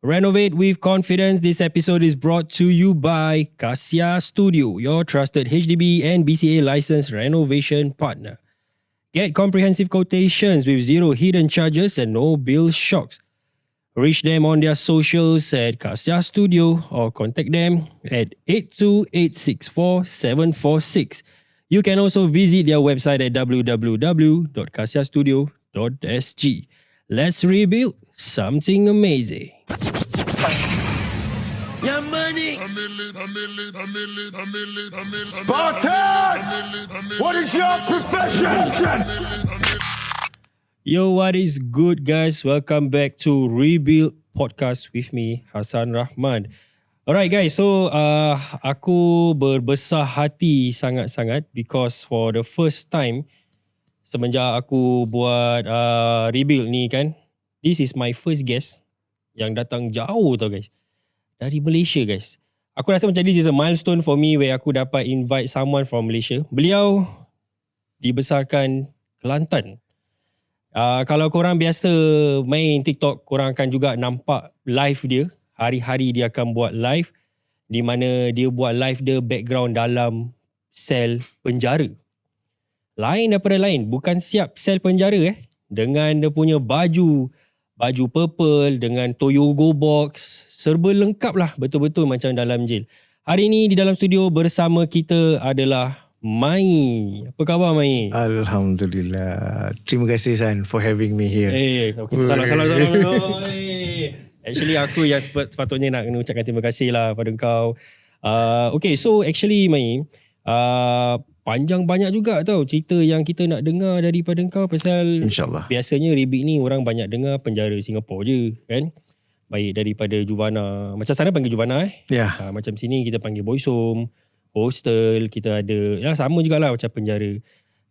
Renovate with confidence. This episode is brought to you by Kasia Studio, your trusted HDB and BCA licensed renovation partner. Get comprehensive quotations with zero hidden charges and no bill shocks. Reach them on their socials at Kasia Studio or contact them at 82864746. You can also visit their website at www.kasiastudio.sg. Let's rebuild something amazing. Your money. Spartans! What is your profession? Yo, what is good guys? Welcome back to Rebuild Podcast with me, Hassan Rahman. Alright guys, so aku berbesar hati sangat-sangat because for the first time semenjak aku buat Rebuild ni kan, this is my first guest yang datang jauh tau guys. Dari Malaysia guys. Aku rasa macam this is a milestone for me where aku dapat invite someone from Malaysia. Beliau dibesarkan Kelantan. Kalau korang biasa main TikTok, korang akan juga nampak live dia. Hari-hari dia akan buat live di mana dia buat live dia background dalam sel penjara. Lain daripada lain, bukan siap sel penjara dengan dia punya baju purple dengan Toyogo box, serba lengkap lah, betul-betul macam dalam jail. Hari ni di dalam studio bersama kita adalah Mai. Apa khabar Mai? Alhamdulillah. Terima kasih San for having me here. Okay. Salam. Actually aku yang sepatutnya nak ucapkan terima kasih lah pada kau. Okay, so actually Mai, panjang banyak juga tau cerita yang kita nak dengar daripada kau pasal InsyaAllah. Biasanya Ribik ni orang banyak dengar penjara Singapura je kan. Baik daripada Juvana. Macam sana panggil Juvana Ya. macam sini kita panggil boys home, hostel, kita ada ya sama jugalah macam penjara.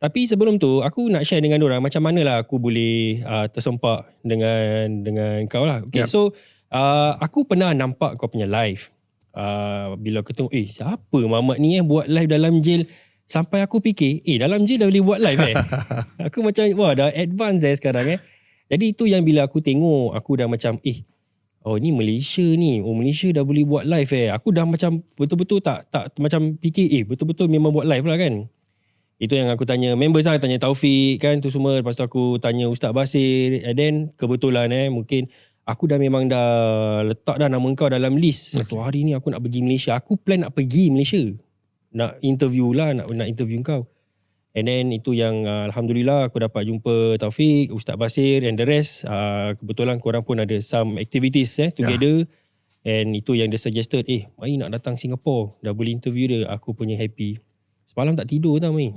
Tapi sebelum tu aku nak share dengan orang macam manalah aku boleh tersempak dengan kau lah. Okay, so aku pernah nampak kau punya live. Bila aku tengok siapa Mamat ni buat live dalam jail. Sampai aku fikir, dalam jail dah boleh buat live Aku macam, wah dah advance sekarang Jadi itu yang bila aku tengok, aku dah macam, ni Malaysia ni. Malaysia dah boleh buat live Aku dah macam betul-betul tak macam fikir, betul-betul memang buat live lah kan. Itu yang aku tanya members lah, tanya Taufik kan tu semua. Lepas tu aku tanya Ustaz Basir. And then kebetulan mungkin aku dah memang dah letak dah nama kau dalam list. Satu hari ni aku nak pergi Malaysia. Aku plan nak pergi Malaysia. Nak interview lah, nak interview kau. And then itu yang Alhamdulillah aku dapat jumpa Taufik, Ustaz Basir and the rest. Kebetulan korang pun ada some activities together. And itu yang dia suggested, Mai nak datang Singapore. Dah boleh interview dia. Aku punya happy. Semalam tak tidur tau Mai.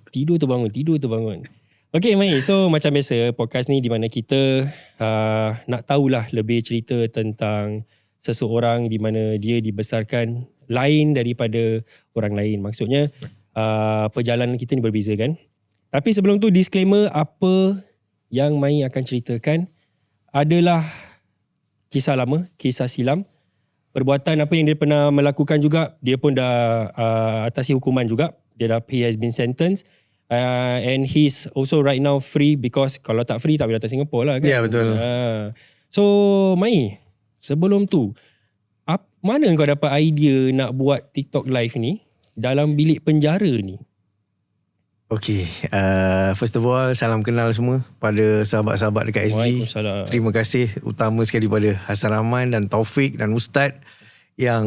Tidur terbangun. Okay Mai, so macam biasa podcast ni di mana kita nak tahulah lebih cerita tentang seseorang di mana dia dibesarkan lain daripada orang lain. Maksudnya perjalanan kita ni berbeza kan. Tapi sebelum tu disclaimer, apa yang Mai akan ceritakan adalah kisah lama, kisah silam. Perbuatan apa yang dia pernah melakukan juga, dia pun dah atasi hukuman juga. He has been sentenced. And he's also right now free because kalau tak free tak boleh datang Singapore lah kan. Ya, betul. So Mai, sebelum tu mana kau dapat idea nak buat TikTok live ni dalam bilik penjara ni? Okay, first of all, salam kenal semua pada sahabat-sahabat dekat SG. Waalaikumsalam. Terima kasih utama sekali pada Hassan Rahman dan Taufik dan Ustaz yang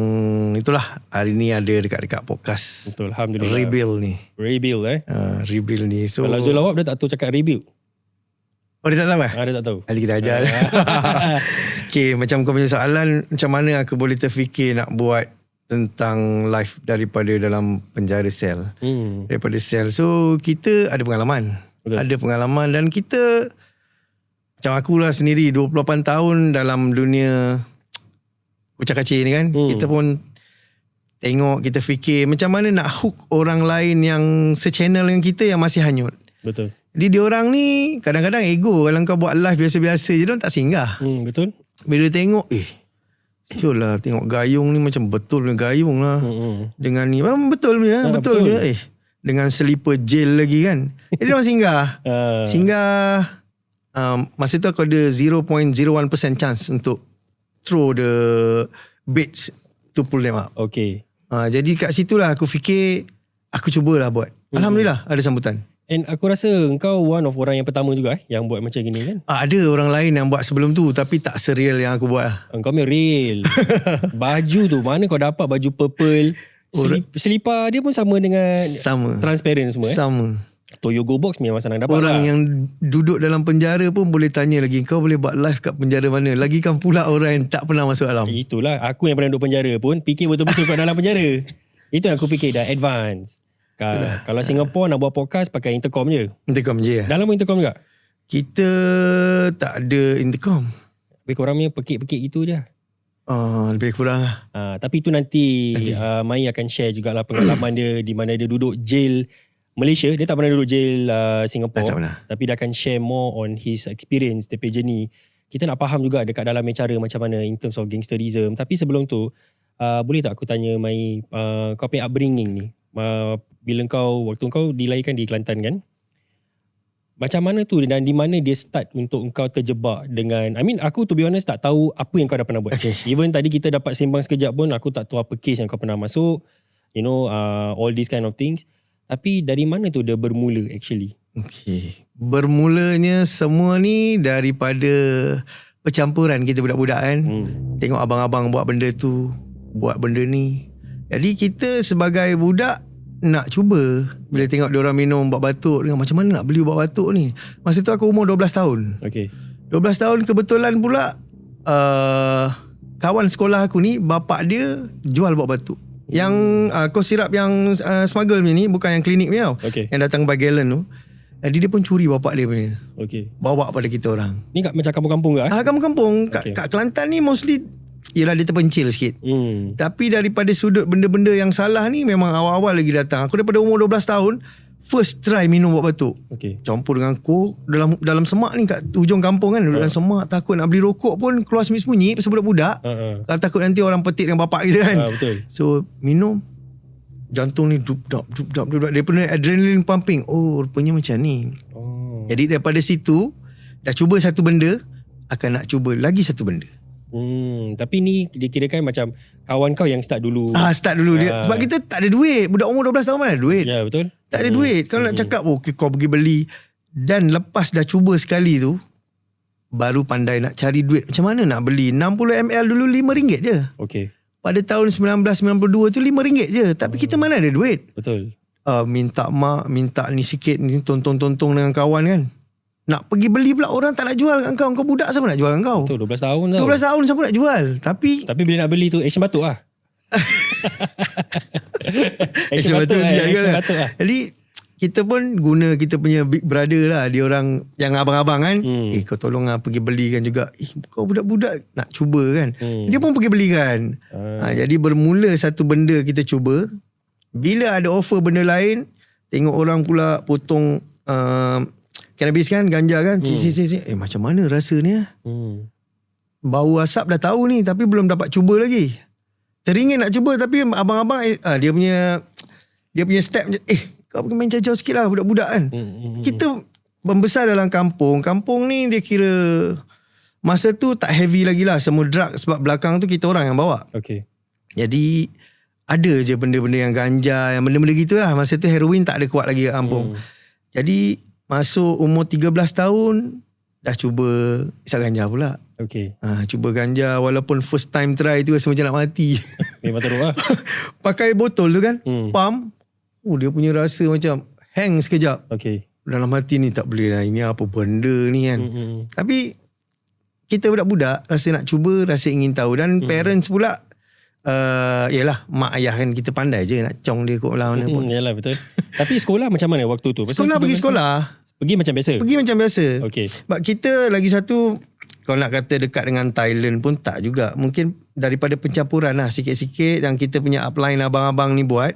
itulah hari ni ada dekat podcast. Betul, Alhamdulillah. Rebuild ni. Rebuild ni. So, kalau Zul Awab dia tak tahu cakap rebuild. Oh, dia tak tahu Dia tak tahu. Nanti kita ajar. Okay, macam kau punya soalan, macam mana aku boleh terfikir nak buat tentang live daripada dalam penjara sel. Daripada sel. So, kita ada pengalaman. Betul. Ada pengalaman dan kita, macam akulah sendiri, 28 tahun dalam dunia kucak-kacir ni kan. Kita pun tengok, kita fikir macam mana nak hook orang lain yang se-channel dengan kita yang masih hanyut. Betul. Jadi diorang ni kadang-kadang ego. Kalau kau buat live biasa-biasa je, diorang tak singgah. Betul. Bila tengok, Syul lah, tengok gayung ni macam betul punya gayung lah. Dengan ni, betul punya, betul punya. Dengan selipar jail lagi kan. Jadi diorang singgah. Masa tu aku ada 0.01% chance untuk throw the baits to pull them up. Okay. Jadi kat situlah aku fikir aku cubalah buat. Alhamdulillah ada sambutan. And aku rasa engkau one of orang yang pertama juga yang buat macam gini kan? Ada orang lain yang buat sebelum tu tapi tak serial yang aku buat lah. Engkau punya real. Baju tu mana kau dapat baju purple? Selipar dia pun sama dengan Sama. transparent semua Sama. Toyogo box memang senang dapat Orang lah. yang duduk dalam penjara pun boleh tanya lagi, kau boleh buat live kat penjara mana? Lagi kan pula orang yang tak pernah masuk alam. Itulah aku yang pernah duduk penjara pun fikir betul-betul kat dalam penjara. Itu yang aku fikir dah advance. Kalau Singapore nak buat podcast pakai intercom je. Intercom je. Dalam pun intercom juga. Kita tak ada intercom. Tapi korang punya pekik-pekik gitu je. Lebih kurang lah. Tapi itu nanti Mai akan share jugalah pengalaman dia di mana dia duduk jail Malaysia. Dia tak pernah duduk jail Singapore. Tak pernah. Tapi dia akan share more on his experience, dia punya journey. Kita nak faham juga dekat dalam cara macam mana in terms of gangsterism. Tapi sebelum tu, boleh tak aku tanya Mai, kau punya upbringing ni. Bila waktu kau dilahirkan di Kelantan kan? Macam mana tu dan di mana dia start untuk engkau terjebak dengan, aku to be honest tak tahu apa yang kau dah pernah buat. Okay. Even tadi kita dapat sembang sekejap pun aku tak tahu apa case yang kau pernah masuk. All these kind of things. Tapi dari mana tu dia bermula actually? Okay. Bermulanya semua ni daripada percampuran kita budak-budak kan. Tengok abang-abang buat benda tu, buat benda ni. Jadi kita sebagai budak nak cuba. Bila tengok diorang minum ubat batuk, macam mana nak beli ubat batuk ni. Masa tu aku umur 12 tahun. Okay. 12 tahun kebetulan pula kawan sekolah aku ni bapak dia jual ubat batuk. Yang kos sirap yang smuggle punya ni, bukan yang klinik punya tau. Okay. Yang datang by gallon tu. Jadi dia pun curi bapak dia punya. Okay. Bawa pada kita orang. Ni macam kampung-kampung ke? Kampung-kampung Okay. kat Kelantan ni mostly yelah dia terpencil sikit. Tapi daripada sudut benda-benda yang salah ni memang awal-awal lagi datang. Aku daripada umur 12 tahun first try minum ubat batuk. Okay. Campur dengan kok dalam semak ni kat hujung kampung kan, duduk dalam semak, takut nak beli rokok pun keluar sembunyi-sembunyi pasal budak-budak. Kalau takut nanti orang petik dengan bapak kita kan. Betul. So minum, jantung ni dup-dap. Dia punya adrenaline pumping. Oh rupanya macam ni. Jadi daripada situ dah cuba satu benda, akan nak cuba lagi satu benda. Tapi ni dikirakan macam kawan kau yang start dulu. Start dulu dia. Sebab kita tak ada duit. Budak umur 12 tahun mana ada duit. Ya, betul. Tak ada duit. Kalau nak cakap okay, kau pergi beli. Dan lepas dah cuba sekali tu, baru pandai nak cari duit. Macam mana nak beli 60 ml dulu RM5 je. Okay. Pada tahun 1992 tu RM5 je. Tapi kita mana ada duit. Betul. Minta mak, minta ni sikit, ni tontong-tontong dengan kawan kan. Nak pergi beli pula orang tak nak jual kat kau. Kau budak siapa nak jual kat kau? Betul, 12 tahun tau. 12 tahun siapa nak jual? Tapi bila nak beli tu action batuk lah. action batuk lah. Jadi kita pun guna kita punya big brother lah. Dia orang yang abang-abang kan. Kau tolong lah pergi belikan juga. Kau budak-budak nak cuba kan. Dia pun pergi belikan. Jadi bermula satu benda kita cuba. Bila ada offer benda lain, tengok orang pula potong cannabis kan, ganja kan. Macam mana rasa ni? Bau asap dah tahu ni, tapi belum dapat cuba lagi. Teringin nak cuba, tapi abang-abang dia punya step, kau pergi main jauh sikit lah budak-budak kan. Kita membesar dalam kampung. Kampung ni dia kira masa tu tak heavy lagi lah semua drug, sebab belakang tu kita orang yang bawa. Okay. Jadi ada je benda-benda yang ganja, yang benda-benda gitu lah. Masa tu heroin tak ada kuat lagi kat kampung. Jadi masuk umur 13 tahun dah cuba isap ganja pula. Okay. Cuba ganja, walaupun first time try tu rasa macam nak mati. Memang teruk lah. Pakai botol tu kan, pump. Dia punya rasa macam hang sekejap. Okay. Dalam hati ni tak boleh lah, ini apa benda ni kan. Tapi kita budak-budak rasa nak cuba, rasa ingin tahu. Dan parents pula yalah, mak ayah kan kita pandai je nak cong dia kot lah mana pun. Yalah, betul. Tapi sekolah macam mana waktu tu? Sekolah pergi sekolah. Pergi macam biasa? Pergi macam biasa. Okay. Sebab kita lagi satu, kalau nak kata dekat dengan Thailand pun tak juga. Mungkin daripada pencampuran lah sikit-sikit yang kita punya upline abang-abang ni buat.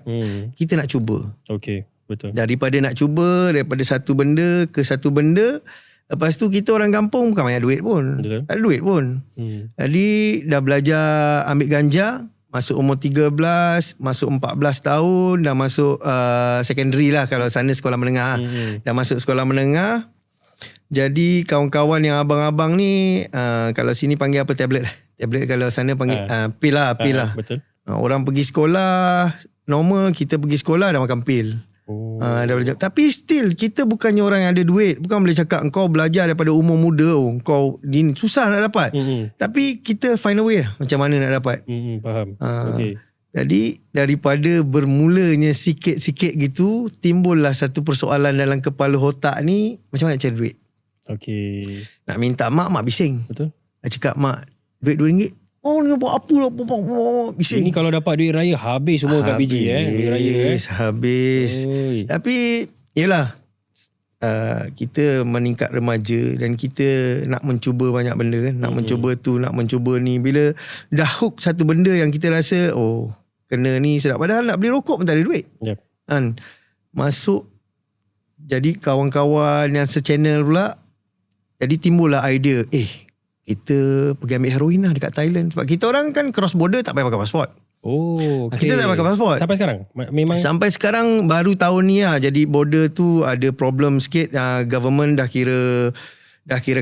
Kita nak cuba. Okay, betul. Daripada nak cuba, daripada satu benda ke satu benda. Lepas tu kita orang kampung bukan banyak duit pun. Betul. Tak ada duit pun. Jadi dah belajar ambil ganja. Masuk umur 13, masuk 14 tahun, dah masuk secondary lah kalau sana sekolah menengah. Dah masuk sekolah menengah. Jadi kawan-kawan yang abang-abang ni, kalau sini panggil apa, tablet. Tablet kalau sana panggil pil lah. Betul. Orang pergi sekolah normal, kita pergi sekolah dah makan pil. Dah belajar. Tapi still kita bukannya orang yang ada duit. Bukan boleh cakap kau belajar daripada umur muda, kau ni susah nak dapat. Tapi kita find a way lah macam mana nak dapat. Faham. Okay. Jadi daripada bermulanya sikit-sikit gitu, timbullah satu persoalan dalam kepala otak ni, macam mana nak cari duit. Okay. Nak minta mak bising. Betul. Nak cakap mak duit RM2. Oh ni buat apa lah, bising. Ini kalau dapat duit raya habis semua kat biji duit raya Habis. Oi. Tapi yelah, kita meningkat remaja dan kita nak mencuba banyak benda kan. Nak mencuba tu, nak mencuba ni. Bila dah hook satu benda yang kita rasa kena ni sedap. Padahal nak beli rokok pun tak ada duit. Yep. Kan? Masuk jadi kawan-kawan yang se-channel pula. Jadi timbullah idea, kita pergi ambil heroin lah dekat Thailand. Sebab kita orang kan cross border tak payah pakai pasport. Okay. Kita tak pakai pasport. Sampai sekarang? Memang Sampai sekarang baru tahun ni lah. Jadi border tu ada problem sikit. Government dah kira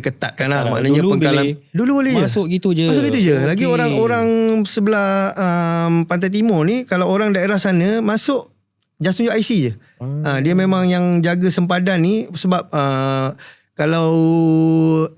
ketatkan lah. Maknanya pengkalan. Dulu boleh masuk gitu je. Masuk gitu je. Lagi orang sebelah Pantai Timur ni, kalau orang daerah sana masuk, just tunjuk IC je. Dia memang yang jaga sempadan ni. Sebab kalau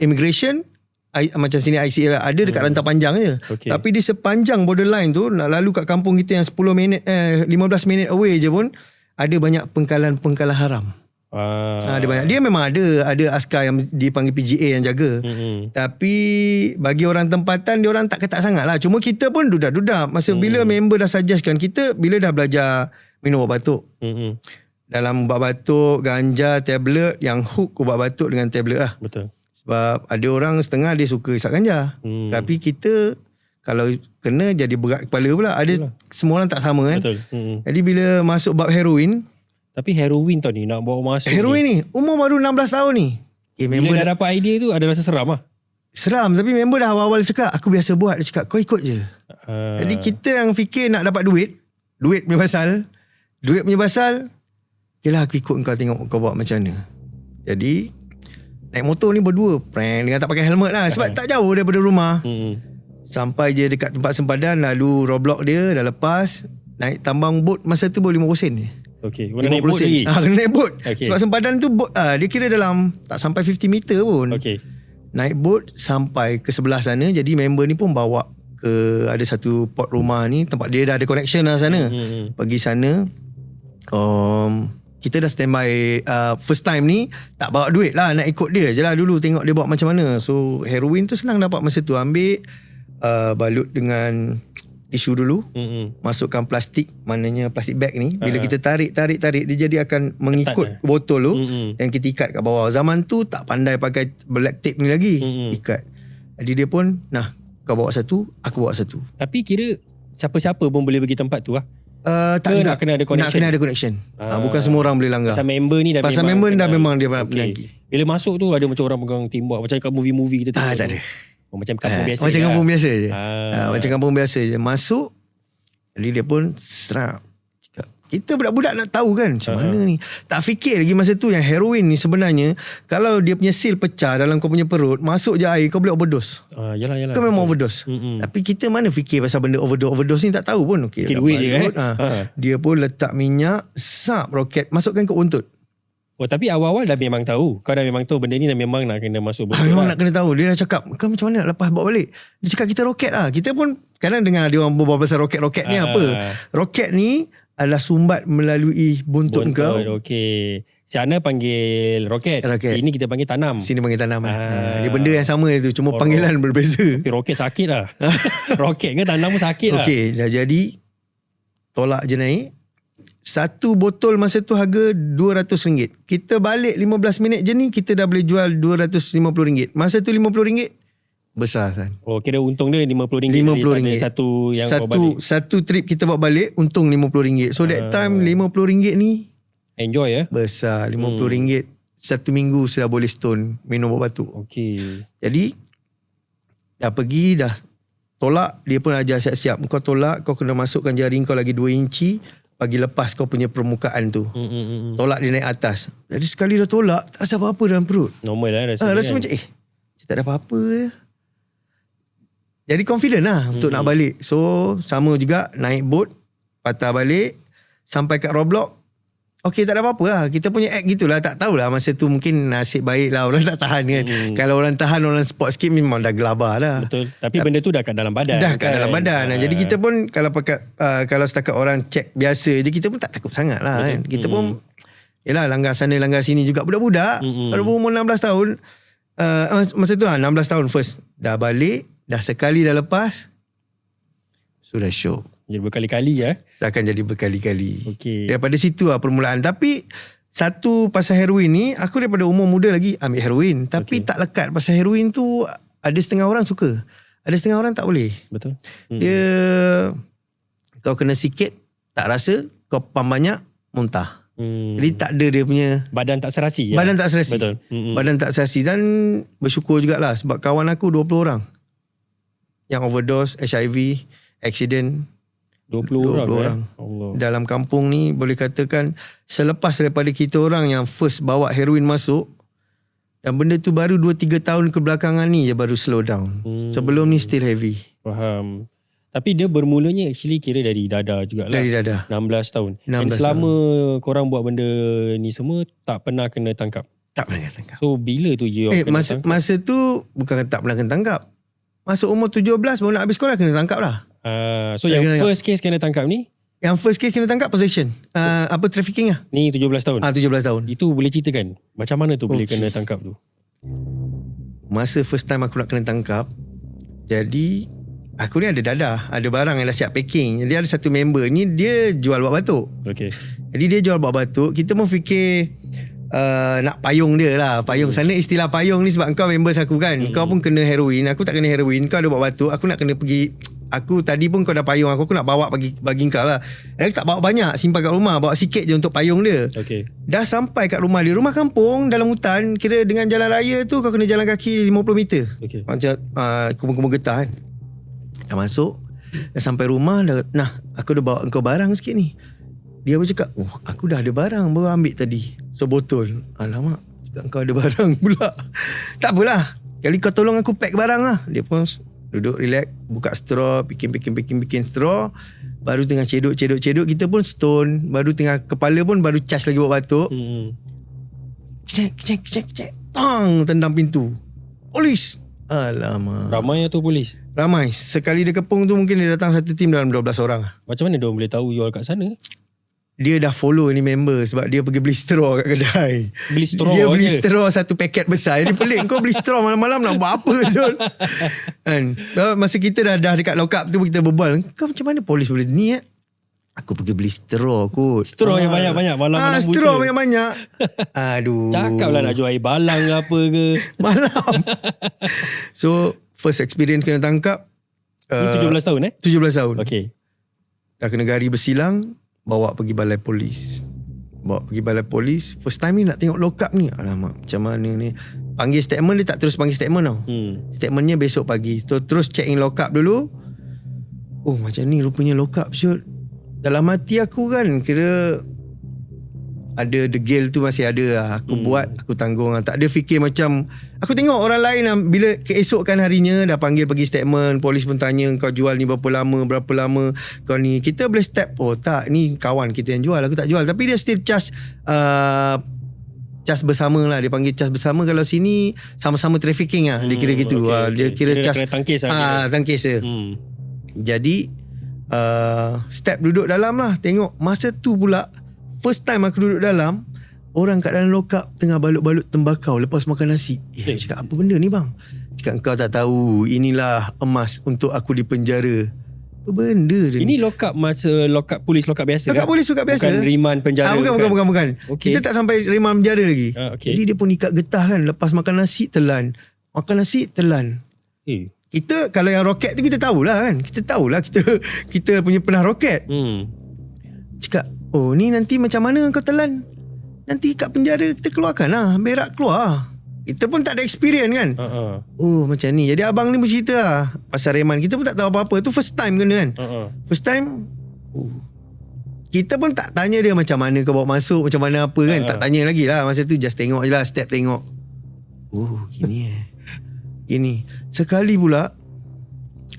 immigration, macam sini IC ada dekat Rantau Panjang je. Okay. Tapi di sepanjang borderline tu, nak lalu kat kampung kita yang 10 minit 15 minit away je pun, ada banyak pengkalan haram. Ada banyak. Dia memang ada askar yang dipanggil PGA yang jaga. Tapi bagi orang tempatan, dia orang tak ketat sangat lah. Cuma kita pun dudak-dudak. Masa bila member dah suggestkan kita, bila dah belajar minum ubat batuk. Dalam ubat batuk, ganja, tablet, yang hook ubat batuk dengan tablet lah. Betul. Sebab ada orang setengah dia suka isap ganja. Tapi kita kalau kena jadi berat kepala pula. Ada semua orang tak sama kan. Betul. Jadi bila masuk bab heroin. Tapi heroin tau ni nak bawa masuk heroin ni umur baru 16 tahun ni. Bila dah dapat idea tu ada rasa seram lah. Seram. Tapi member dah awal-awal cakap aku biasa buat. Dia cakap kau ikut je. Jadi kita yang fikir nak dapat duit. Duit punya pasal. Yelah aku ikut kau, tengok kau buat macam mana. Jadi naik motor ni berdua, prank dengan tak pakai helmet lah. Sebab tak jauh daripada rumah. Sampai je dekat tempat sempadan, lalu roadblock dia dah lepas. Naik tambang bot masa tu baru 50 sen je. Okay, kena naik bot lagi. Kena naik bot. Okay. Sebab sempadan tu bot, dia kira dalam tak sampai 50 meter pun. Okay. Naik bot sampai ke sebelah sana. Jadi member ni pun bawa ke ada satu port rumah ni, tempat dia dah ada connection lah sana. Pergi sana. Kita dah standby first time ni tak bawa duit lah, nak ikut dia je lah dulu, tengok dia buat macam mana. So heroin tu senang dapat masa tu. Ambil balut dengan tisu dulu, masukkan plastik, maknanya plastik bag ni. Bila kita tarik dia jadi akan mengikut botol tu, dan kita ikat kat bawah. Zaman tu tak pandai pakai black tape ni lagi, ikat. Jadi dia pun kau bawa satu, aku bawa satu. Tapi kira siapa-siapa pun boleh pergi tempat tu lah. Tak juga. Nak kena ada connection. Nak kena ada connection. Bukan semua orang boleh langgar. Pasal member ni dah memang dia penagih. Bila masuk tu ada macam orang pegang timbuk, macam kat movie-movie kita tengok. Tak ada. Macam kampung biasa. Macam kampung biasa je. Macam kampung biasa je. Masuk, jadi dia pun serap. Kita budak-budak nak tahu kan macam mana ni. Tak fikir lagi masa tu yang heroin ni sebenarnya, kalau dia punya seal pecah dalam kau punya perut, masuk je air, kau boleh overdose. Yalah. Kau memang overdose. Tapi kita mana fikir pasal benda overdose ni, tak tahu pun. Fikir duit je kan. Dia pun letak minyak, sap roket, masukkan ke untut. Tapi awal-awal dah memang tahu. Kau dah memang tahu benda ni dah memang nak kena masuk betul. Memang nak kena tahu. Dia dah cakap, kau macam mana nak lepas bawa balik? Dia cakap kita roket lah. Kita pun kadang dengar dia orang berbual pasal roket ni apa. Roket ni adalah sumbat melalui buntut kau. Okey. Sana panggil roket. Sini kita panggil tanam. Sini panggil tanam. Dia benda yang sama tu, cuma panggilan berbeza. Tapi roket sakit lah. Roket ke tanam pun sakit lah. Okey, jadi tolak je naik. Satu botol masa tu harga RM200. Kita balik 15 minit je ni, kita dah boleh jual RM250. Masa tu RM50 besar kan. Kira untung dia RM50. RM50. Satu yang bawa balik. Satu trip kita bawa balik, untung RM50. So that time RM50 ni enjoy ya. Besar. RM50. Satu minggu sudah boleh stone minum ubat batuk. Okey. Jadi dah pergi, dah tolak. Dia pun ajar siap-siap. Kau tolak, kau kena masukkan jari kau lagi 2 inci bagi lepas kau punya permukaan tu. Tolak dia naik atas. Jadi sekali dah tolak, tak rasa apa-apa dalam perut. Normal lah rasa. Rasa macam tak ada apa-apa je. jadi confident lah untuk nak balik. So sama juga naik boat, patah balik sampai kat Roblox. Okay, tak ada apa-apa lah. Kita punya act gitulah. Tak tahulah masa tu mungkin nasib baik lah orang tak tahan kan. Kalau orang tahan, orang spot sikit memang dah gelabah dah. Betul. Tapi benda tu dah kat dalam badan. Dah kat dalam badan. Jadi kita pun kalau kalau setakat orang check biasa je, kita pun tak takut sangat lah kan. Kita pun yelah langgar sana langgar sini juga. Budak-budak pada umur 16 tahun. Masa tu 16 tahun first. Dah balik, dah sekali dah lepas, sudah show. Jadi berkali-kali Akan jadi berkali-kali. Okey. Daripada situ lah permulaan. Tapi satu pasal heroin ni, aku daripada umur muda lagi ambil heroin. Tapi tak lekat. Pasal heroin tu ada setengah orang suka, ada setengah orang tak boleh. Betul. Dia kau kena sikit tak rasa, kau pam banyak muntah. Jadi tak ada dia punya badan tak serasi. Badan tak serasi. Betul. Badan tak serasi. Dan bersyukur jugalah sebab kawan aku 20 orang yang overdose, HIV, accident. 20 orang. Allah. Dalam kampung ni boleh katakan selepas daripada kita orang yang first bawa heroin masuk, dan benda tu baru 2-3 tahun kebelakangan ni je baru slow down. Sebelum ni still heavy. Faham. Tapi dia bermulanya actually kira dari dada jugalah. Dari dada. 16 tahun. 16 Dan selama korang buat benda ni semua tak pernah kena tangkap. Tak pernah kena tangkap. So bila tu you kena tangkap? Masa tu bukan tak pernah kena tangkap. Masuk umur 17 baru nak habis sekolah kena tangkap lah. So yang first case kena tangkap ni? Yang first case kena tangkap possession. Trafficking lah. Ni 17 tahun? 17 tahun. Itu boleh ceritakan macam mana tu boleh kena tangkap tu? Masa first time aku nak kena tangkap, jadi aku ni ada dadah, ada barang yang dah siap packing. Jadi ada satu member ni dia jual buat batuk. Okay. Jadi dia jual buat batuk. Kita pun fikir nak payung dia lah. Payung sana istilah payung ni sebab kau members aku kan. Kau pun kena heroin, aku tak kena heroin. Kau ada buat batuk, aku nak kena pergi. Aku tadi pun kau dah payung aku nak bawa bagi kau lah. Dan aku tak bawa banyak, simpan kat rumah, bawa sikit je untuk payung dia. Okay. Dah sampai kat rumah dia, rumah kampung dalam hutan, kira dengan jalan raya tu kau kena jalan kaki 50 meter. Okay. Macam kubur-kubur getah kan. Dah masuk, dah sampai rumah dah, nah aku dah bawa engkau barang sikit ni. Dia pun cakap, aku dah ada barang baru ambil tadi, sebotol. Alamak, cakap engkau ada barang pula. Tak apalah, kali kau tolong aku pack barang lah. Dia pun duduk relax, buka straw, bikin straw. Baru tengah cedok. Kita pun stone. Baru tengah kepala pun baru charge lagi buat batuk. Kecek. Tang, tendang pintu. Polis. Alamak. Ramai tu polis? Ramai. Sekali dia kepung tu mungkin dia datang satu tim dalam 12 orang. Macam mana dia boleh tahu you all kat sana? Dia dah follow ni member sebab dia pergi beli straw kat kedai. Beli straw dia beli je? straw satu paket besar. Dia pelik, kau beli straw malam-malam nak buat apa Zul? Kan? Masa kita dah dekat lock up tu kita berbual, kau macam mana polis boleh ni Aku pergi beli straw kot. Straw yang banyak-banyak malam-malam buta. Straw banyak-banyak. Aduh. Cakap lah nak jual air balang ke apa ke. Malam. So first experience kena tangkap. Ni 17 tahun 17 tahun. Okay. Dah kena gari bersilang, bawa pergi balai polis. First time ni nak tengok lock up ni. Alamak, macam mana ni. Panggil statement, dia tak terus panggil statement tau. Statementnya besok pagi. So, terus check in lock up dulu. Oh macam ni rupanya lock up shoot. Dalam hati aku kan, kira ada degil tu masih ada lah. Aku buat, aku tanggung lah. Tak ada fikir macam, aku tengok orang lain lah, bila keesokan harinya dah panggil pergi statement, polis pun tanya kau jual ni berapa lama kau ni. Kita boleh step, oh tak, ni kawan kita yang jual, aku tak jual. Tapi dia still charge bersama lah. Dia panggil charge bersama. Kalau sini sama-sama trafficking lah. Dia kira gitu. Dia kira charge tangkis lah. Tangkis je. Jadi step duduk dalam lah. Tengok masa tu pula first time aku duduk dalam, orang kat dalam lock up tengah balut-balut tembakau lepas makan nasi. Aku cakap, apa benda ni bang? Cakap, kau tak tahu, inilah emas untuk aku di penjara. Apa benda dia Ini lock up masa lock up polis, lock up biasa lock up polis, lock up biasa. Bukan riman penjara. Bukan. Okay. Kita tak sampai riman penjara lagi. Okay. Jadi dia pun ikat getah kan. Lepas makan nasi telan. Kita kalau yang roket tu kita tahulah kan. Kita punya pernah roket. Cakap, oh ni nanti macam mana kau telan? Nanti kat penjara kita keluarkan lah. Berak keluar. Kita pun tak ada experience kan. Oh macam ni. Jadi abang ni bercerita lah pasal reman. Kita pun tak tahu apa-apa. Tu first time kena kan. First time kita pun tak tanya dia macam mana kau bawa masuk, macam mana apa kan. Tak tanya lagi lah. Masa tu just tengok je lah. Step tengok. Oh gini gini. Sekali pula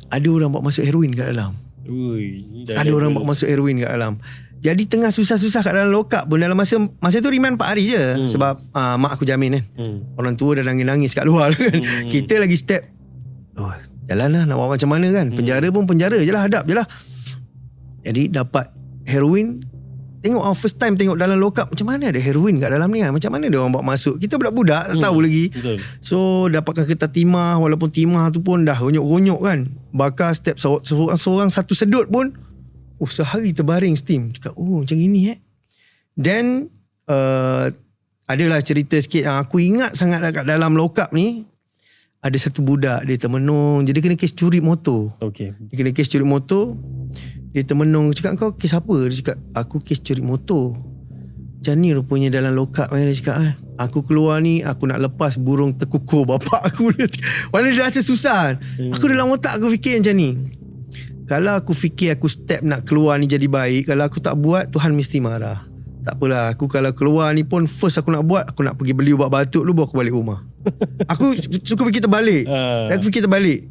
ada orang bawa masuk heroin kat dalam. Ui, Ada orang bawa masuk heroin kat dalam. Jadi tengah susah-susah kat dalam lock up pun, dalam masa tu remand 4 hari je. Sebab mak aku jamin kan. Orang tua dah nangis-nangis kat luar kan. Kita lagi step, jalan lah nak buat macam mana kan. Penjara pun penjara je lah, hadap je lah. Jadi dapat heroin. Tengok first time tengok dalam lock up, macam mana ada heroin kat dalam ni kan? Macam mana dia orang bawa masuk? Kita budak-budak tak tahu lagi. Betul. So dapatkan kertas timah, walaupun timah tu pun dah ronyok-ronyok kan. Bakar step seorang satu sedut pun sehari terbaring steam. Cakap macam ini Then adalah cerita sikit yang aku ingat sangat kat dalam lock up ni. Ada satu budak, dia termenung. Jadi kena kes curi motor. Okay. Dia kena kes curi motor. Dia termenung. Cakap, kau kes apa? Dia cakap, aku kes curi motor. Macam ni rupanya dalam lock up. Dia cakap, aku keluar ni, aku nak lepas burung terkukur bapak aku. Mana dia rasa susah. Aku dalam otak aku fikir macam ni. Kalau aku fikir aku step nak keluar ni jadi baik, kalau aku tak buat, Tuhan mesti marah. Tak apalah, aku kalau keluar ni pun first aku nak buat, aku nak pergi beli ubat batuk dulu, baru aku balik rumah. Aku suka fikir terbalik. Aku fikir terbalik.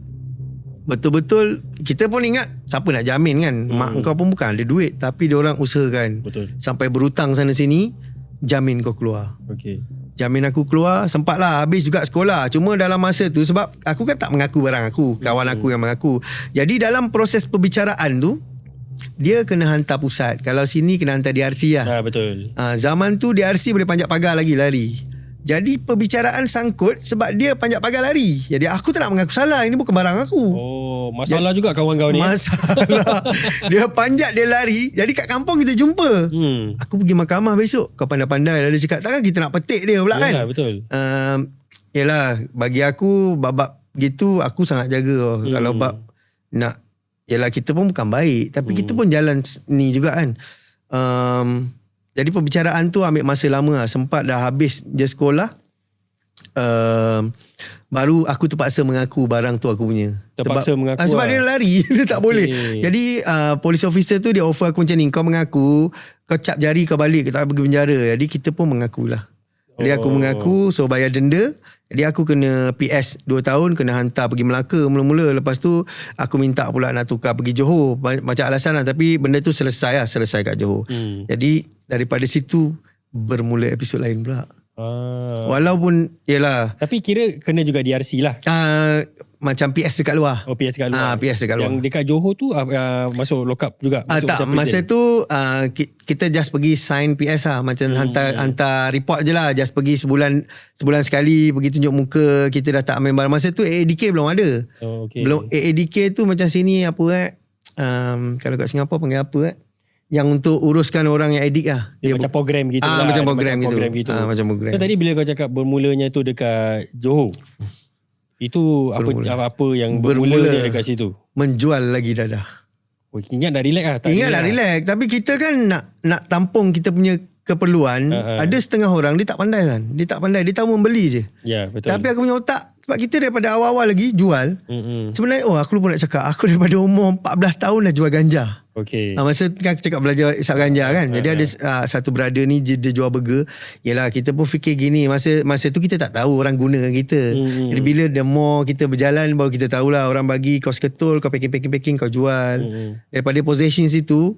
Betul-betul kita pun ingat, siapa nak jamin kan. Mak kau pun bukan ada duit, tapi dia orang usahakan. Betul. Sampai berhutang sana sini, jamin kau keluar. Okay. Jamin aku keluar. Sempatlah habis juga sekolah. Cuma dalam masa tu, sebab aku kan tak mengaku barang aku, kawan aku yang mengaku. Jadi dalam proses perbicaraan tu, dia kena hantar pusat. Kalau sini kena hantar DRC lah. Betul. Zaman tu DRC boleh panjat pagar lagi lari. Jadi perbicaraan sangkut sebab dia panjat pagar lari. Jadi aku tak nak mengaku salah. Ini bukan barang aku. Masalah juga kawan kau ni. Masalah. Dia panjat, dia lari. Jadi kat kampung kita jumpa. Aku pergi mahkamah besok. Kau pandai-pandai lah. Dia cakap, takkan kita nak petik dia pula kan. Yalah, betul. Yelah, bagi aku bab gitu aku sangat jaga. Kalau bab nak, yelah kita pun bukan baik, tapi kita pun jalan ni juga kan. Jadi perbicaraan tu ambil masa lama lah. Sempat dah habis je sekolah, baru aku terpaksa mengaku barang tu aku punya. Terpaksa mengaku sebab dia lari. Dia tak boleh. Jadi police officer tu dia offer aku macam ni, kau mengaku, kau cap jari kau balik, kau tak pergi penjara. Jadi kita pun mengakulah. Jadi aku mengaku, so bayar denda. Jadi aku kena PS 2 tahun, kena hantar pergi Melaka mula-mula. Lepas tu aku minta pula nak tukar pergi Johor. Macam alasan lah, tapi benda tu selesai kat Johor. Jadi daripada situ bermula episod lain pula. Walaupun yelah, tapi kira kena juga DRC lah. Macam PS dekat luar. PS dekat luar. PS dekat luar. Yang dekat Johor tu masuk lock up juga. Tak, masa tu kita just pergi sign PS lah. Macam hantar report je lah. Just pergi sebulan sekali pergi tunjuk muka. Kita dah tak ambil barang. Masa tu AADK belum ada. Belum. AADK tu macam sini apa kalau kat Singapura panggil apa yang untuk uruskan orang yang addict lah. Dia macam program gitu lah. Macam program gitu. Macam program. So, tadi bila kau cakap bermulanya tu dekat Johor, itu apa yang bermulanya dekat situ? Menjual lagi dadah. Ingat dah relax lah. Ingat dah relax. Tapi kita kan nak tampung kita punya keperluan. Ada setengah orang dia tak pandai kan. Dia tak pandai. Dia tahu membeli je. Ya, betul. Tapi aku punya otak, sebab kita daripada awal-awal lagi jual. Sebenarnya aku lupa nak cakap, aku daripada umur 14 tahun dah jual ganja. Okay. Masa kan aku cakap belajar isap ganja kan. Jadi ada satu brother ni dia jual burger. Yelah kita pun fikir gini. Masa tu kita tak tahu orang guna kita. Jadi bila the more kita berjalan, baru kita tahulah orang bagi kau seketul, kau packing kau jual. Daripada possession situ.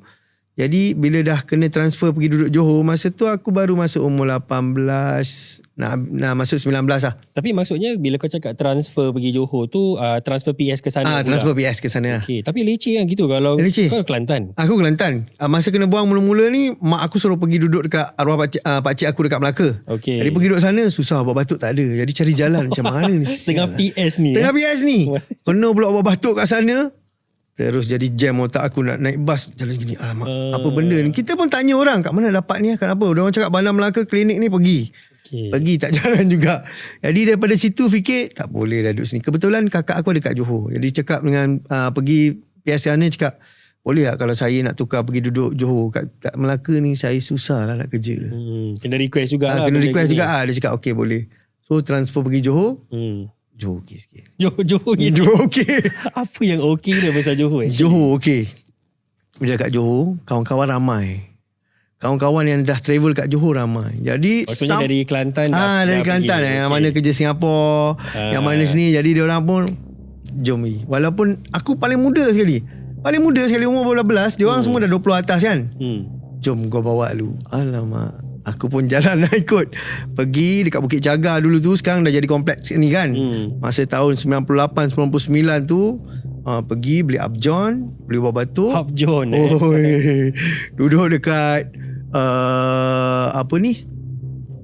Jadi bila dah kena transfer pergi duduk Johor, masa tu aku baru masuk umur 18, nak masuk 19 lah. Tapi maksudnya bila kau cakap transfer pergi Johor tu, transfer PS ke sana pula? Transfer PS ke sana. Okay. Tapi leceh kan gitu kalau kau Kelantan. Aku Kelantan. Masa kena buang mula-mula ni, mak aku suruh pergi duduk dekat arwah pakcik aku dekat Melaka. Okay. Jadi pergi duduk sana, susah buat batuk tak ada. Jadi cari jalan macam mana ni. Tengah PS ni. PS ni. Kena pula buat batuk kat sana. Terus jadi jam otak aku nak naik bas. Jalan gini, alamak, apa benda ni. Kita pun tanya orang, kat mana dapat ni, kenapa. Orang cakap Bandar Melaka klinik ni pergi. Pergi tak jalan juga. Jadi daripada situ fikir, tak boleh dah duduk sini. Kebetulan kakak aku ada kat Johor. Jadi cakap dengan pergi PS sana, cakap, boleh tak kalau saya nak tukar pergi duduk Johor. Kat Melaka ni saya susah lah nak kerja. Kena request juga lah. Kena request juga lah. Dia cakap okey boleh. So transfer pergi Johor. Johor okey sikit. Johor okey. Apa yang okey dia pasal Johor? Johor okey. Bila kat Johor, kawan-kawan ramai. Kawan-kawan yang dah travel kat Johor ramai. Jadi maksudnya dari Kelantan dari Kelantan yang mana kerja Singapura, yang mana sini. Jadi dia orang pun jom pergi. Walaupun aku paling muda sekali, umur 12, dia orang semua dah 20 atas kan. Jom kau bawa lu. Alamak, aku pun jalan nak ikut. Pergi dekat Bukit Jaga dulu tu, sekarang dah jadi kompleks ni kan. Masa tahun 98 99 tu pergi beli Upjohn, beli ubat batuk. Upjohn Duduk dekat apa ni,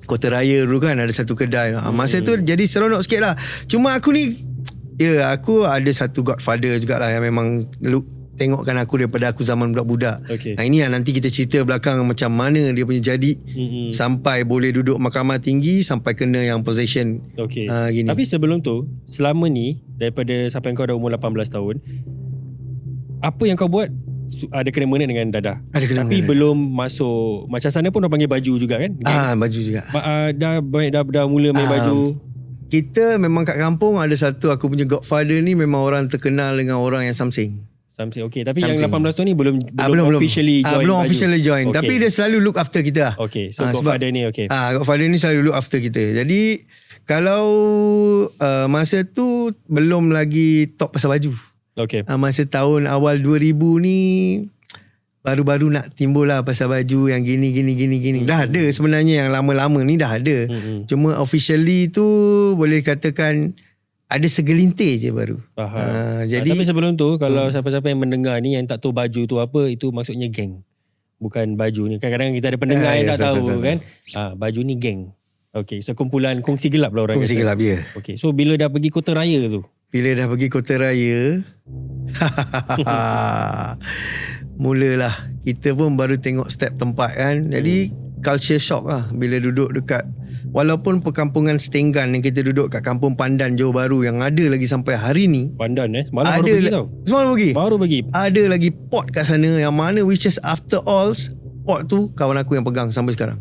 Kota Raya dulu kan, ada satu kedai. Masa tu jadi seronok sikit lah. Cuma aku ni, aku ada satu godfather jugalah yang memang tengokkan aku daripada aku zaman budak-budak. Ini lah nanti kita cerita belakang macam mana dia punya jadi sampai boleh duduk mahkamah tinggi, sampai kena yang possession. Gini. Tapi sebelum tu, selama ni daripada sampai kau dah umur 18 tahun, apa yang kau buat ada kena-mena dengan dadah? Tapi belum masuk, macam sana pun orang panggil baju juga kan? Baju juga. Dah mula main baju. Kita memang kat kampung ada satu, aku punya godfather ni memang orang terkenal dengan orang yang samsing. Okay, tapi yang 18 tahun ni belum officially join. Belum officially join. Tapi dia selalu look after kita lah. So godfather ni godfather ni selalu look after kita. Jadi kalau masa tu belum lagi top pasal baju. Masa tahun awal 2000 ni baru-baru nak timbul lah pasal baju yang gini. Dah ada sebenarnya, yang lama-lama ni dah ada. Cuma officially tu boleh katakan ada segelintir je baru. Jadi tapi sebelum tu, kalau siapa-siapa yang mendengar ni yang tak tahu baju tu apa, itu maksudnya geng. Bukan baju ni. Kadang-kadang kita ada pendengar yang tak tahu kan. Baju ni geng. Sekumpulan kongsi gelap lah orang kata. Kongsi gelap, ya. So bila dah pergi Kota Raya tu? Bila dah pergi Kota Raya, mulalah kita pun baru tengok step tempat kan. Jadi culture shock lah bila duduk dekat, walaupun perkampungan Stenggan yang kita duduk kat Kampung Pandan Johor Bahru yang ada lagi sampai hari ni. Pandan semalam baru pergi tau. Baru pergi. Ada lagi port kat sana yang mana which is after all, port tu kawan aku yang pegang sampai sekarang.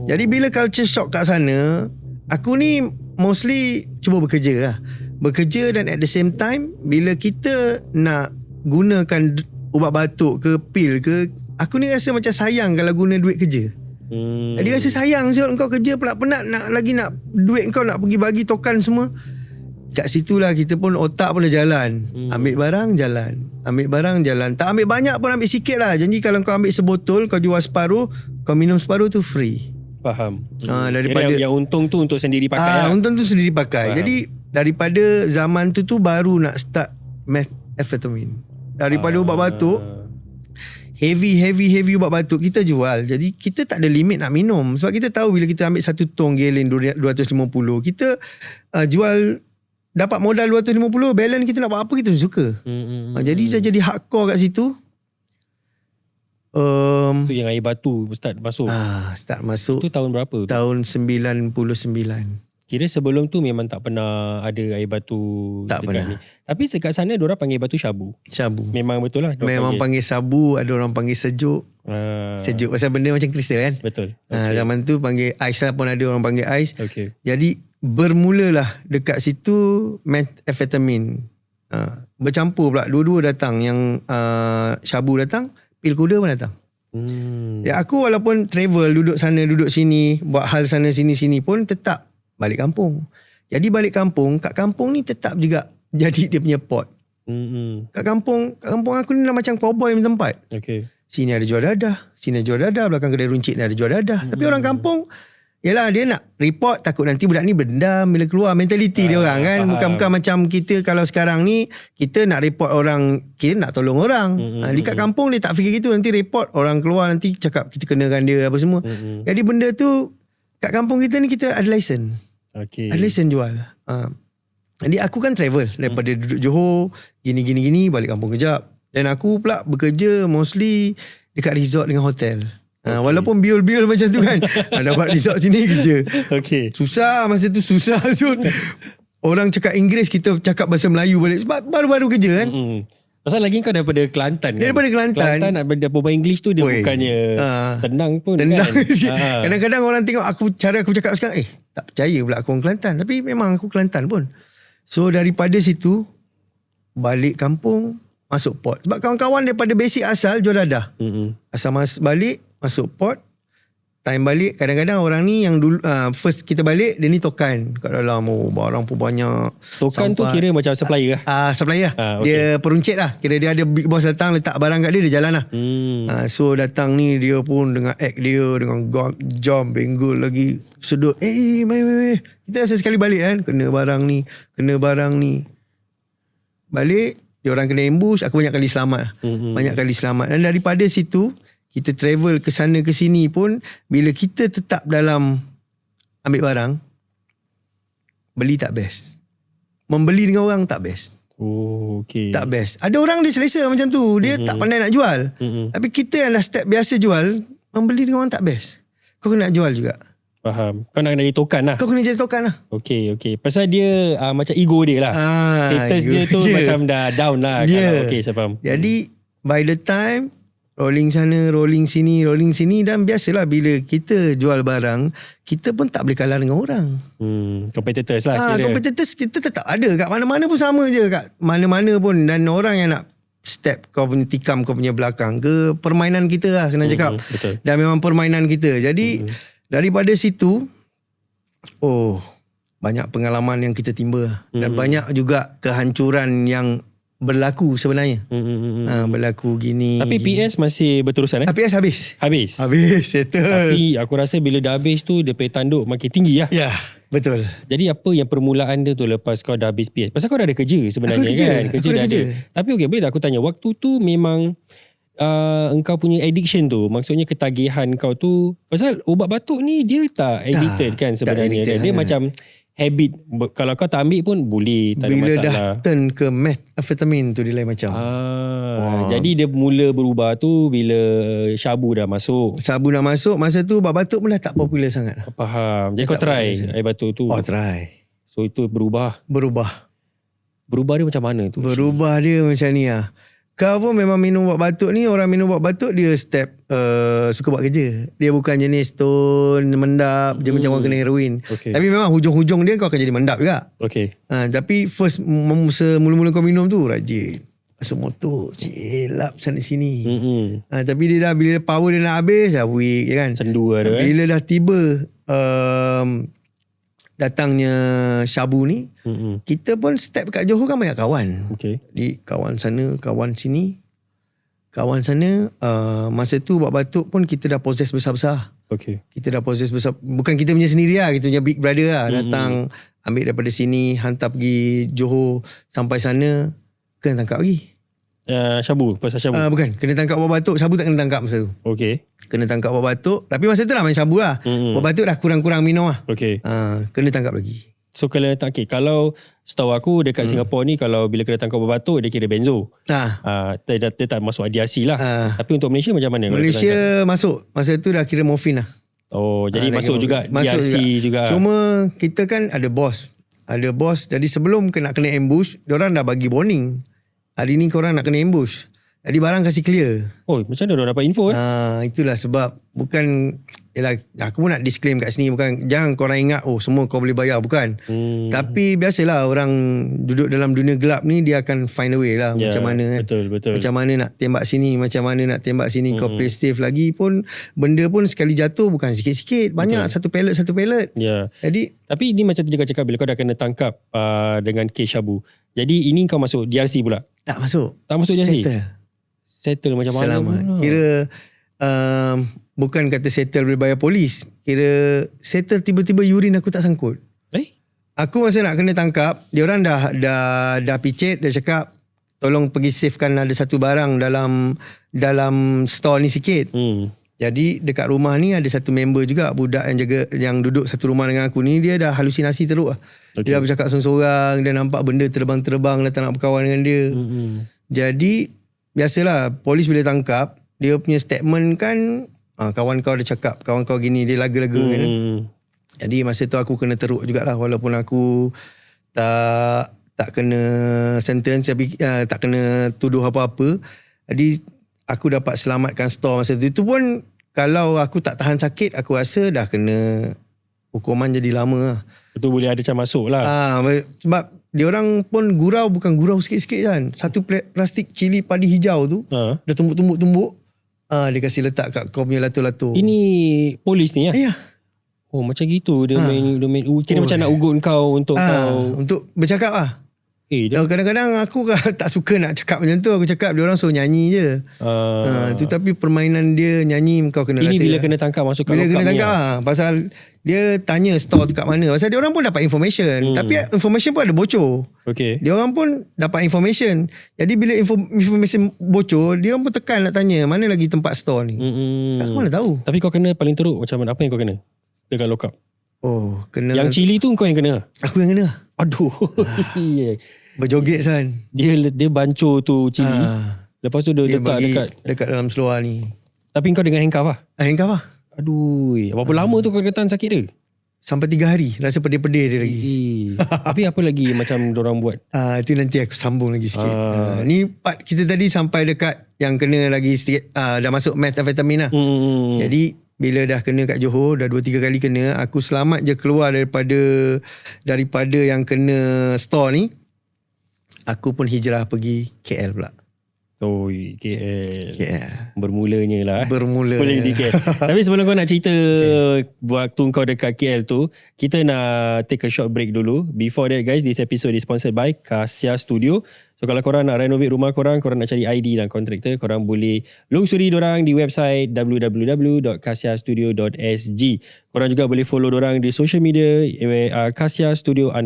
Jadi bila culture shock kat sana, aku ni mostly cuba bekerja lah. Bekerja, dan at the same time bila kita nak gunakan ubat batuk ke pil ke, aku ni rasa macam sayang kalau guna duit kerja. Jadi rasa sayang siot, kau kerja penat-penat nak duit kau nak pergi bagi tokan semua. Kat situlah kita pun, otak pun dah jalan. Ambil barang jalan. Tak ambil banyak pun ambil sikit lah. Janji kalau kau ambil sebotol, kau jual separuh, kau minum separuh tu free. Faham. Daripada yang untung tu untuk sendiri pakai. Untung tu sendiri pakai. Faham. Jadi daripada zaman tu baru nak start methamphetamine. Daripada ubat batuk, heavy ubat batuk kita jual. Jadi kita tak ada limit nak minum. Sebab kita tahu bila kita ambil satu tong gelin 250, kita jual dapat modal 250, balance kita nak buat apa kita suka. Jadi dah jadi hardcore kat situ. Tu yang air batu start masuk. Start masuk. Tu tahun berapa? Tahun 99. Kira sebelum tu memang tak pernah ada air batu tak dekat pernah ni. Tapi dekat sana diorang panggil batu syabu. Memang betul lah. Memang panggil sabu, ada orang panggil sejuk. Sejuk pasal benda macam kristal kan. Betul. Zaman tu panggil ais lah, pun ada orang panggil ais. Jadi bermulalah dekat situ methamphetamine. Bercampur pula, dua-dua datang. Yang syabu datang, pil kuda pun datang. Ya, aku walaupun travel, duduk sana duduk sini, buat hal sana sini pun tetap balik kampung. Jadi balik kampung, kat kampung ni tetap juga jadi dia punya port. Kat kampung aku ni macam cowboy punya tempat. Sini ada jual dadah, belakang kedai runcit ni ada jual dadah. Tapi orang kampung, yelah dia nak report, takut nanti budak ni berdendam bila keluar. Mentaliti dia orang kan. Bukan macam kita kalau sekarang ni, kita nak report orang, kita nak tolong orang. Dekat kampung dia tak fikir gitu. Nanti report orang keluar, nanti cakap kita kenakan dia apa semua. Jadi benda tu, kat kampung kita ni kita ada lesen. Ada lesen jual. Jadi aku kan travel daripada duduk Johor, gini balik kampung kejap. Dan aku pula bekerja mostly dekat resort dengan hotel. Walaupun bil-bil macam tu kan. Dapat resort sini kerja. Susah masa tu, susah. Orang cakap Inggeris, kita cakap bahasa Melayu balik. Sebab baru-baru kerja kan. Pasal lagi kau daripada Kelantan kan. Daripada Kelantan nak berbual English tu dia bukannya tenang pun kan. Kadang-kadang orang tengok cara aku cakap sekarang, tak percaya pula aku orang Kelantan. Tapi memang aku Kelantan pun. So daripada situ, balik kampung, masuk port. Sebab kawan-kawan daripada basic asal jual dadah. Asal balik, masuk port. time balik kadang-kadang orang ni yang dulu first kita balik dia ni tokan kat dalam. Barang pun banyak. Tokan tu kira macam supplier lah. Supplier. Okay. Dia peruncit lah. Kira dia ada big boss datang letak barang kat dia, dia jalan lah. So datang ni dia pun dengan act dia, dengan jam benggol lagi sedut. Mai. Kita rasa sekali balik kan, kena barang ni. Balik dia orang kena ambush, aku banyak kali selamat. Banyak kali selamat. Dan daripada situ kita travel ke sana ke sini pun, bila kita tetap dalam ambil barang, beli tak best. Membeli dengan orang tak best. Oh, okay. Tak best. Ada orang dia selesa macam tu. Dia tak pandai nak jual. Tapi kita yang dah step biasa jual, membeli dengan orang tak best. Kau kena nak jual juga. Faham. Kau nak jadi tokan lah. Kau kena jadi tokan lah. Okay. Pasal dia macam ego dia lah. Status dia tu macam dah down lah. Kalau, okay, saya faham. Jadi, by the time, rolling sana, rolling sini, dan biasalah bila kita jual barang, kita pun tak boleh kalah dengan orang. Competitors lah kira. Competitors kita tetap ada. Kat mana-mana pun sama je. Kat mana-mana pun. Dan orang yang nak step kau punya tikam, kau punya belakang ke permainan kita lah, senang cakap. Betul. Dan memang permainan kita. Jadi, daripada situ, banyak pengalaman yang kita timba. Dan banyak juga kehancuran yang berlaku sebenarnya. Berlaku gini. Tapi PS masih berterusan PS habis, settle. Tapi aku rasa bila dah habis tu, dia pay tanduk makin tinggi lah. Ya, betul. Jadi apa yang permulaan dia tu lepas kau dah habis PS? Pasal kau dah ada kerja sebenarnya kan. Kerja dah ada. Tapi okay, boleh tak aku tanya, waktu tu memang engkau punya addiction tu, maksudnya ketagihan kau tu, pasal ubat batuk ni dia tak addicted kan sebenarnya. Dia macam habit. Kalau kau tak ambil pun boleh, tak bila ada masalah. dah turn ke methamphetamine tu dia lain macam. Jadi dia mula berubah tu bila Shabu dah masuk. Masa tu ubat batuk pun dah tak popular sangat. Faham. Jadi kau try air batuk tu. Try. So itu berubah dia macam mana tu? Berubah dia macam ni lah. Kau pun memang minum ubat batuk ni, orang minum ubat batuk dia step suka buat kerja. Dia bukan jenis stone, mendap, dia macam orang kena heroin. Okay. Tapi memang hujung-hujung dia kau akan jadi mendap juga. Okay. Tapi first mula-mula kau minum tu rajin. Masuk motor, cilap sana sini. Tapi dia dah, bila power dia nak habis, dah weak kan. Sendu ada. Bila dah tiba datangnya Shabu ni, kita pun step kat Johor kan banyak kawan. Okay. Jadi kawan sana, kawan sini. Kawan sana, masa tu buat batuk pun kita dah possess besar-besar. Okay. Kita dah possess besar. Bukan kita punya sendiri lah, kita punya big brother lah. Datang, ambil daripada sini, hantar pergi Johor. Sampai sana, kena tangkap lagi. Shabu, pasal Shabu. Bukan, kena tangkap buat batuk. Shabu tak kena tangkap masa tu. Okay. Kena tangkap buat batuk. Tapi masa tu dah main Shabu lah. Buat batuk dah kurang-kurang minum lah. Okay. Kena tangkap lagi. So kalau setahu aku dekat Singapura ni, kalau bila kena tangkap buat batuk, dia kira benzo. Dia tak masuk ADRC lah. Tapi untuk Malaysia macam mana? Malaysia masuk. Masa tu dah kira morfin lah. Jadi masuk juga DRC juga. Cuma kita kan ada bos. Jadi sebelum kena ambush, diorang dah bagi warning. Hari ni korang nak kena ambush. Jadi barang kasih clear. Macam mana diorang dapat info itulah sebab bukan, yalah, aku pun nak disclaim kat sini, bukan jangan korang ingat semua kau boleh bayar, bukan. Tapi biasalah orang duduk dalam dunia gelap ni, dia akan find a way lah. Macam mana betul. Macam mana nak tembak sini, macam mana nak tembak sini. Kau play safe lagi pun, benda pun sekali jatuh bukan sikit-sikit, banyak. Satu pellet. Jadi tapi ni macam tadi kau cakap, bila kau dah kena tangkap dengan kes Shabu, jadi ini kau masuk DRC pula? Tak masuk DRC? Settle macam mana? Selamat. Kira bukan kata settle boleh bayar polis. Kira settle tiba-tiba urine aku tak sangkut. Aku masa nak kena tangkap, dia orang dah picit, dia cakap tolong pergi savekan ada satu barang dalam store ni sikit. Jadi dekat rumah ni ada satu member juga, budak yang duduk satu rumah dengan aku ni, dia dah halusinasi teruk lah. Dia dah bercakap sorang-sorang, dia nampak benda terbang-terbang, dia tak nak berkawan dengan dia. Jadi biasalah polis bila tangkap, dia punya statement kan, kawan kau ada cakap, kawan kau gini, dia laga-laga kan. Jadi masa tu aku kena teruk jugalah, walaupun aku tak kena sentence, tak kena tuduh apa-apa. Jadi aku dapat selamatkan store masa tu. Itu pun kalau aku tak tahan sakit, aku rasa dah kena hukuman jadi lama lah. Betul, boleh ada macam masuk lah. Sebab diorang pun bukan gurau sikit-sikit kan. Satu plastik cili padi hijau tu dah tumbuk-tumbuk. Dia kasi letak kat kau punya lato-lato. Ini polis ni ya? Ya. Oh macam gitu dia main kira macam nak ugut kau untuk kau. Untuk bercakap lah. Dia, Kadang-kadang aku tak suka nak cakap macam tu. Aku cakap dia orang suruh nyanyi je. Tu tapi permainan dia nyanyi kau kena ini rasa. bila kena tangkap masuk kat Bila lokap kena ni tangkap lah. Pasal dia tanya store tu kat mana. Pasal dia orang pun dapat information. Tapi information pun ada bocor. Okay. Dia orang pun dapat information. Jadi bila information bocor, dia orang pun tekan nak tanya mana lagi tempat store ni. Aku mana tahu. Tapi kau kena paling teruk macam mana? Apa yang kau kena dekat lokap? Oh, kena. Yang cili tu kau yang kena? Aku yang kena. Aduh. Berjoget San. Dia bancur tu cili. Lepas tu dia letak dekat dalam seluar ni. Tapi kau dengan handcuff lah? Handcuff lah. Aduh. Berapa lama tu kau kena tahan sakit dia? Sampai 3 hari. Rasa pedih-pedih dia lagi. Tapi apa lagi macam dorang buat? Itu nanti aku sambung lagi sikit. Ni part kita tadi sampai dekat yang kena lagi sikit. Dah masuk methamphetamine lah. Jadi bila dah kena kat Johor, dah 2-3 kali kena, aku selamat je keluar daripada yang kena store ni. Aku pun hijrah pergi KL pula. Oh, KL. Bermulanya lah. Bermula. Boleh di KL. Tapi sebelum kau nak cerita waktu kau dekat KL tu, kita nak take a short break dulu. Before that guys, this episode is sponsored by Kasia Studio. So kalau korang nak renovate rumah korang nak cari ID dan kontraktor, korang boleh lungsuri dorang di website www.kasiastudio.sg. Korang juga boleh follow dorang di social media Kasia Studio _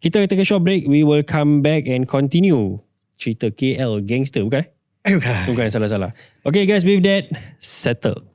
Kita take a short break. We will come back and continue cerita KL Gangster. Bukan? Bukan. Bukan, salah-salah. Okay guys, with that, settle.